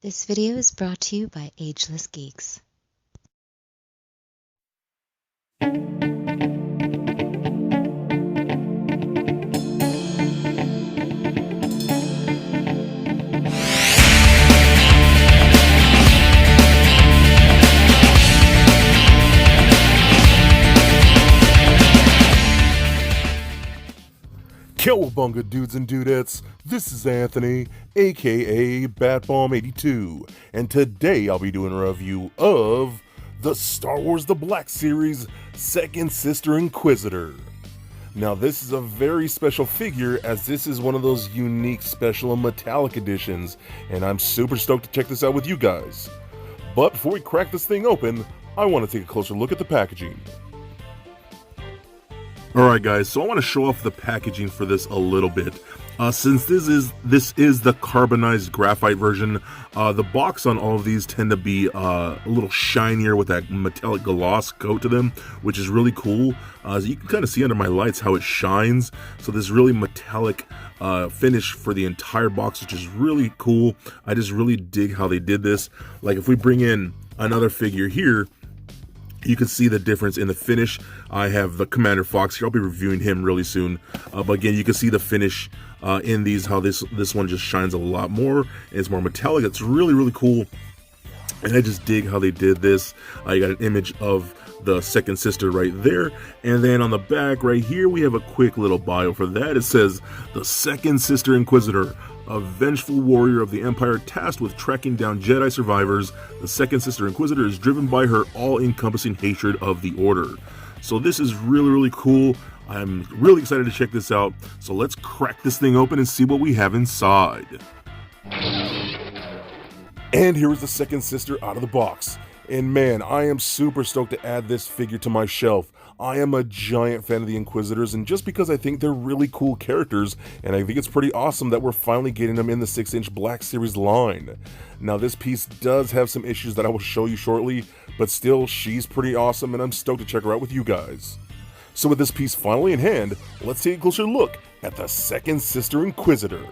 This video is brought to you by Ageless Geeks. Cowabunga dudes and dudettes, this is Anthony, aka Batbomb82, and today I'll be doing a review of the Star Wars The Black Series Second Sister Inquisitor. Now this is a very special figure as this is one of those unique special and metallic editions, and I'm super stoked to check this out with you guys. But before we crack this thing open, I want to take a closer look at the packaging. Alright guys, so I want to show off the packaging for this a little bit. Since this is the carbonized graphite version, the box on all of these tend to be a little shinier with that metallic gloss coat to them, which is really cool. As you can kind of see under my lights how it shines, so this really metallic finish for the entire box, which is really cool. I just really dig how they did this. Like if we bring in another figure here, you can see the difference in the finish. I have the Commander Fox here. I'll be reviewing him really soon. But again, you can see the finish in these, how this one just shines a lot more. And it's more metallic. It's really, really cool. And I just dig how they did this. You got an image of the second sister right there. And then on the back right here, we have a quick little bio for that. It says, the second sister Inquisitor, a vengeful warrior of the Empire tasked with tracking down Jedi survivors, the second sister Inquisitor is driven by her all-encompassing hatred of the Order. So this is really, really cool. I'm really excited to check this out. So let's crack this thing open and see what we have inside. And here is the second sister out of the box. And man, I am super stoked to add this figure to my shelf. I am a giant fan of the Inquisitors, and just because I think they're really cool characters, and I think it's pretty awesome that we're finally getting them in the 6-inch Black Series line. Now this piece does have some issues that I will show you shortly, but still, she's pretty awesome, and I'm stoked to check her out with you guys. So with this piece finally in hand, let's take a closer look at the second sister Inquisitor.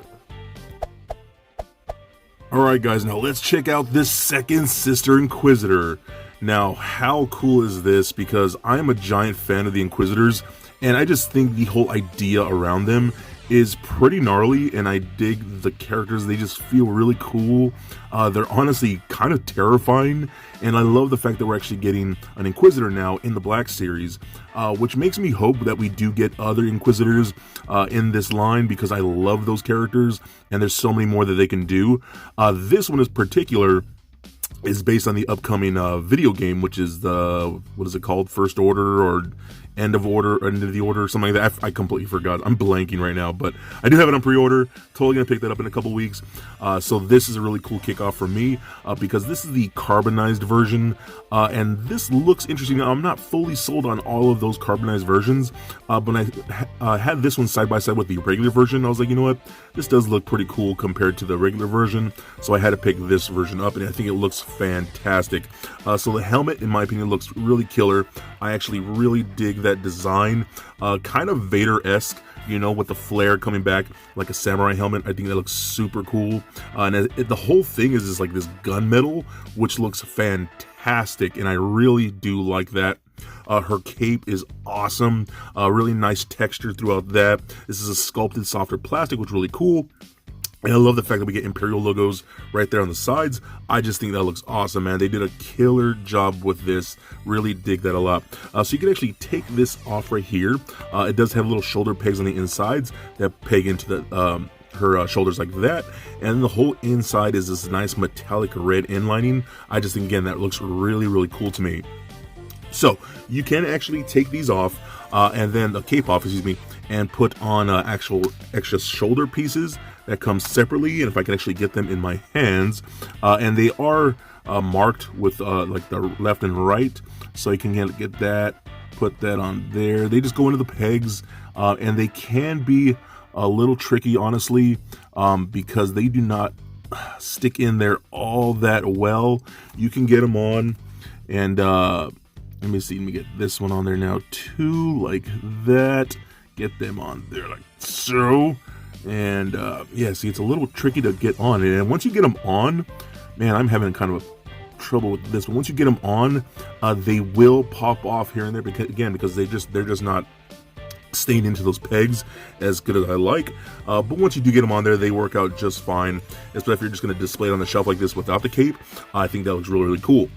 Alright guys, now let's check out this second sister Inquisitor. Now, how cool is this? Because I'm a giant fan of the Inquisitors, and I just think the whole idea around them is pretty gnarly, and I dig the characters. They just feel really cool. They're honestly kind of terrifying, and I love the fact that we're actually getting an Inquisitor now in the Black Series, which makes me hope that we do get other Inquisitors in this line, because I love those characters, and there's so many more that they can do. This one in particular is based on the upcoming video game, which is the, what is it called, First Order or End of the Order, or something like that. I completely forgot. I'm blanking right now, but I do have it on pre-order. Totally gonna pick that up in a couple weeks. So this is a really cool kickoff for me because this is the carbonized version, and this looks interesting. Now, I'm not fully sold on all of those carbonized versions, but when I had this one side by side with the regular version, I was like, you know what, this does look pretty cool compared to the regular version. So I had to pick this version up, and I think it looks fantastic. So the helmet, in my opinion, looks really killer. I actually really dig that design, kind of Vader-esque, you know, with the flare coming back like a samurai helmet. I think that looks super cool. And the whole thing is just like this gunmetal, which looks fantastic, and I really do like that. Her cape is awesome. Really nice texture throughout that. This is a sculpted softer plastic, which is really cool. And I love the fact that we get Imperial logos right there on the sides. I just think that looks awesome, man. They did a killer job with this. Really dig that a lot. So you can actually take this off right here. It does have little shoulder pegs on the insides that peg into the her shoulders like that. And the whole inside is this nice metallic red inlining. I just think, again, that looks really, really cool to me. So you can actually take these off and then the cape off, excuse me, and put on actual extra shoulder pieces that come separately, and if I can actually get them in my hands, and they are marked with like the left and right, so you can get that, put that on there. They just go into the pegs, and they can be a little tricky, honestly, because they do not stick in there all that well. You can get them on, and let me see, let me get this one on there now too, like that. Get them on there like so. And yeah, see, it's a little tricky to get on, and once you get them on, man, I'm having kind of a trouble with this. But once you get them on, they will pop off here and there because they're just not staying into those pegs as good as I like. But once you do get them on there, they work out just fine. Especially if you're just going to display it on the shelf like this without the cape. I think that looks really, really cool.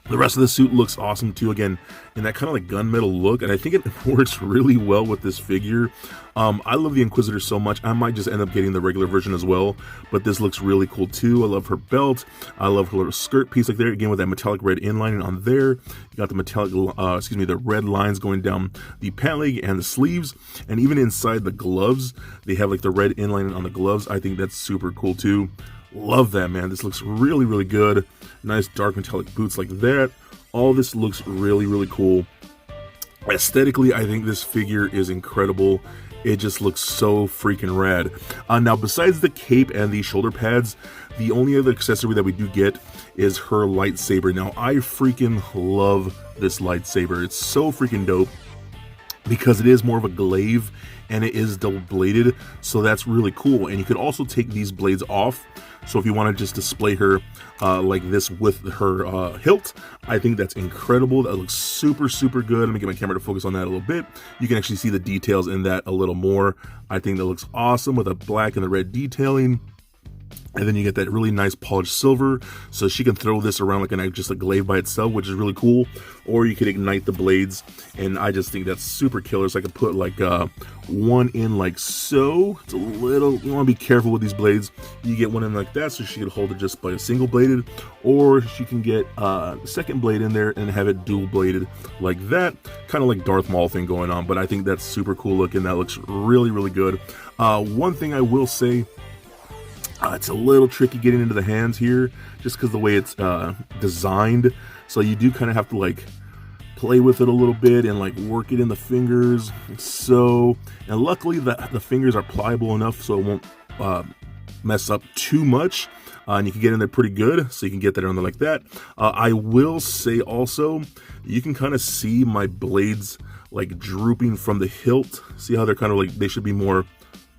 The rest of the suit looks awesome too, again, in that kind of like gunmetal look, and I think it works really well with this figure. I love the Inquisitor so much, I might just end up getting the regular version as well, but this looks really cool too. I love her belt, I love her little skirt piece like there, again with that metallic red inlining on there. You got the metallic, the red lines going down the pant leg and the sleeves, and even inside the gloves, they have like the red inlining on the gloves. I think that's super cool too. Love that, man. This looks really, really good. Nice dark metallic boots like that. All this looks really, really cool. Aesthetically, I think this figure is incredible. It just looks so freaking rad. Now, besides the cape and the shoulder pads, the only other accessory that we do get is her lightsaber. Now, I freaking love this lightsaber. It's so freaking dope because it is more of a glaive and it is double bladed, so that's really cool. And you could also take these blades off. So if you want to just display her like this with her hilt, I think that's incredible. That looks super, super good. Let me get my camera to focus on that a little bit. You can actually see the details in that a little more. I think that looks awesome with the black and the red detailing. And then you get that really nice polished silver, so she can throw this around like just a glaive by itself, which is really cool. Or you could ignite the blades, and I just think that's super killer. So I could put like one in like so. It's a little, you want to be careful with these blades. You get one in like that, so she could hold it just by a single bladed, or she can get the second blade in there and have it dual bladed like that, kind of like Darth Maul thing going on. But I think that's super cool looking. That looks really, really good. One thing I will say. It's a little tricky getting into the hands here, just because the way it's designed. So you do kind of have to like play with it a little bit and like work it in the fingers. So, and luckily the fingers are pliable enough so it won't mess up too much. And you can get in there pretty good, so you can get that on there like that. I will say also, you can kind of see my blades like drooping from the hilt. See how they're kind of like, they should be more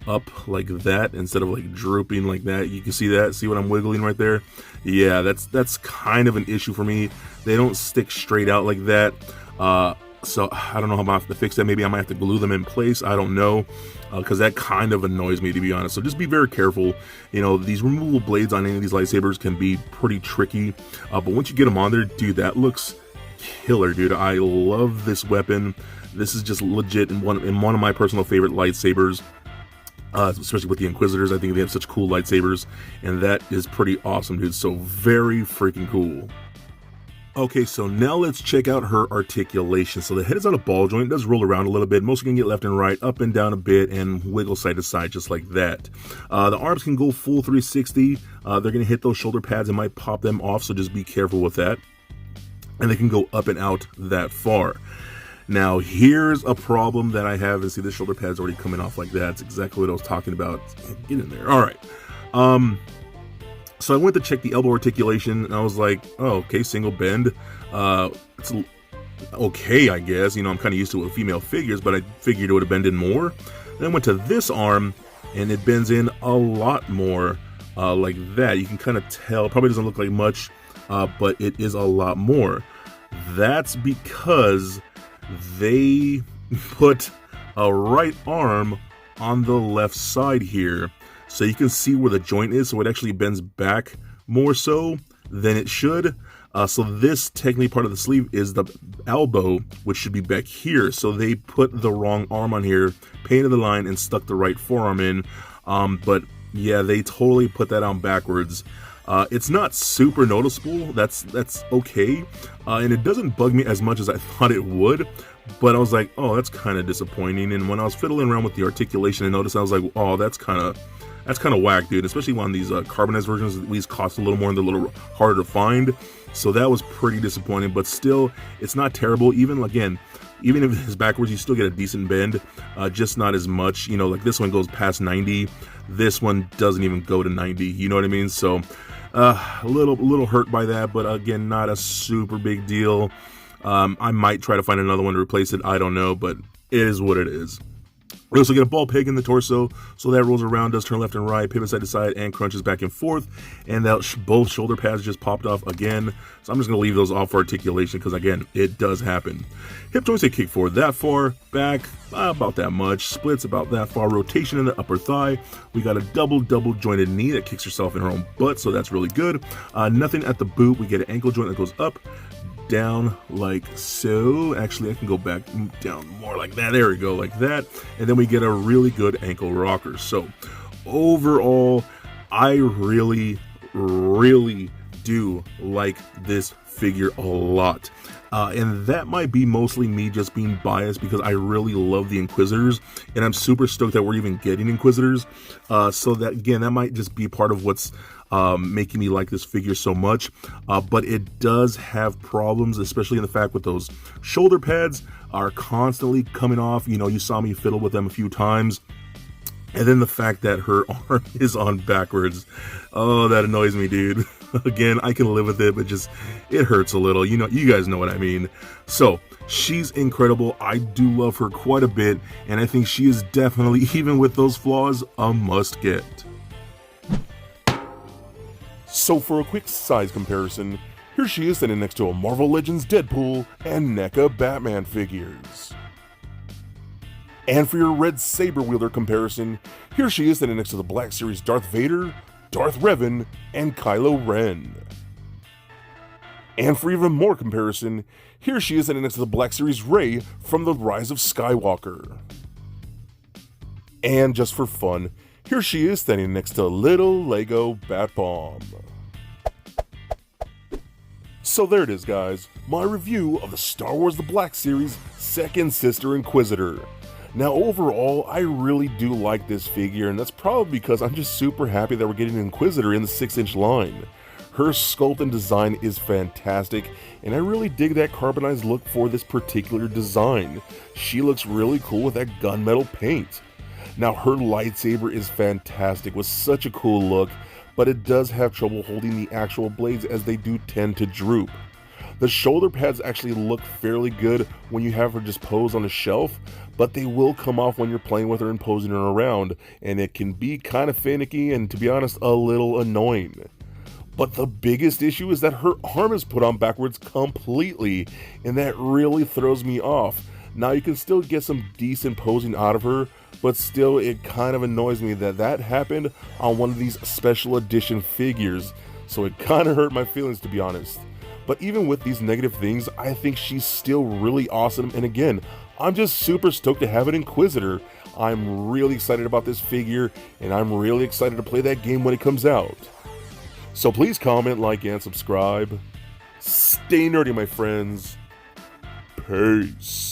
up like that instead of like drooping like that. You can see that. See what I'm wiggling right there? Yeah, that's kind of an issue for me. They don't stick straight out like that. So I don't know how I'm gonna have to fix that. Maybe I might have to glue them in place. I don't know, because that kind of annoys me, to be honest. So just be very careful. You know, these removable blades on any of these lightsabers can be pretty tricky. But once you get them on there, dude, that looks killer, dude. I love this weapon. This is just legit and one of my personal favorite lightsabers. Especially with the Inquisitors. I think they have such cool lightsabers, and that is pretty awesome, dude. So very freaking cool. Okay, so now let's check out her articulation. So the head is on a ball joint. It does roll around a little bit. Mostly can get left and right, up and down a bit, and wiggle side to side just like that. The arms can go full 360. They're going to hit those shoulder pads and might pop them off, so just be careful with that. And they can go up and out that far. Now, here's a problem that I have, and see the shoulder pad's already coming off like that. That's exactly what I was talking about. Get in there. All right. So I went to check the elbow articulation, and I was like, oh, okay, single bend. It's okay, I guess. You know, I'm kind of used to it with female figures, but I figured it would have bended more. Then I went to this arm, and it bends in a lot more like that. You can kind of tell. Probably doesn't look like much, but it is a lot more. That's because they put a right arm on the left side here, so you can see where the joint is, so it actually bends back more so than it should. So this technically part of the sleeve is the elbow, which should be back here. So they put the wrong arm on here, painted the line, and stuck the right forearm in. But yeah, they totally put that on backwards. It's not super noticeable. That's okay, and it doesn't bug me as much as I thought it would. But I was like, oh, that's kind of disappointing. And when I was fiddling around with the articulation and noticed, I was like, oh, that's kind of whack, dude. Especially on these carbonized versions, these cost a little more and they're a little harder to find. So that was pretty disappointing. But still, it's not terrible. Even if it's backwards, you still get a decent bend, just not as much. You know, like this one goes past 90. This one doesn't even go to 90. You know what I mean? So a little hurt by that, but again, not a super big deal. I might try to find another one to replace it. I don't know, but it is what it is. We also get a ball peg in the torso, so that rolls around, does turn left and right, pivots side to side, and crunches back and forth. And that both shoulder pads just popped off again. So I'm just going to leave those off for articulation because, again, it does happen. Hip joints, they kick forward that far, back about that much, splits about that far, rotation in the upper thigh. We got a double jointed knee that kicks herself in her own butt, so that's really good. Nothing at the boot. We get an ankle joint that goes up, down like so. Actually, I can go back down more like that. There we go, like that. And then we get a really good ankle rocker. So overall, I really do like this figure a lot. And that might be mostly me just being biased because I really love the Inquisitors, and I'm super stoked that we're even getting Inquisitors. So that, again, that might just be part of what's making me like this figure so much. But it does have problems, especially in the fact with those shoulder pads are constantly coming off. You know, you saw me fiddle with them a few times. And then the fact that her arm is on backwards. Oh, that annoys me, dude. Again, I can live with it, but just, it hurts a little. You know, you guys know what I mean. So, she's incredible. I do love her quite a bit, and I think she is definitely, even with those flaws, a must get. So for a quick size comparison, here she is standing next to a Marvel Legends Deadpool and NECA Batman figures. And for your Red Saber wielder comparison, here she is standing next to the Black Series Darth Vader, Darth Revan, and Kylo Ren. And for even more comparison, here she is standing next to the Black Series Rey from The Rise of Skywalker. And just for fun, here she is standing next to little Lego Bat Bomb. So there it is, guys, my review of the Star Wars The Black Series second Sister Inquisitor. Now overall, I really do like this figure, and that's probably because I'm just super happy that we're getting an Inquisitor in the 6-inch line. Her sculpt and design is fantastic, and I really dig that carbonized look for this particular design. She looks really cool with that gunmetal paint. Now her lightsaber is fantastic with such a cool look, but it does have trouble holding the actual blades as they do tend to droop. The shoulder pads actually look fairly good when you have her just pose on a shelf, but they will come off when you're playing with her and posing her around, and it can be kind of finicky and, to be honest, a little annoying. But the biggest issue is that her arm is put on backwards completely, and that really throws me off. Now you can still get some decent posing out of her, but still it kind of annoys me that that happened on one of these special edition figures, so it kind of hurt my feelings, to be honest. But even with these negative things, I think she's still really awesome, and again, I'm just super stoked to have an Inquisitor. I'm really excited about this figure, and I'm really excited to play that game when it comes out. So please comment, like, and subscribe. Stay nerdy, my friends. Peace.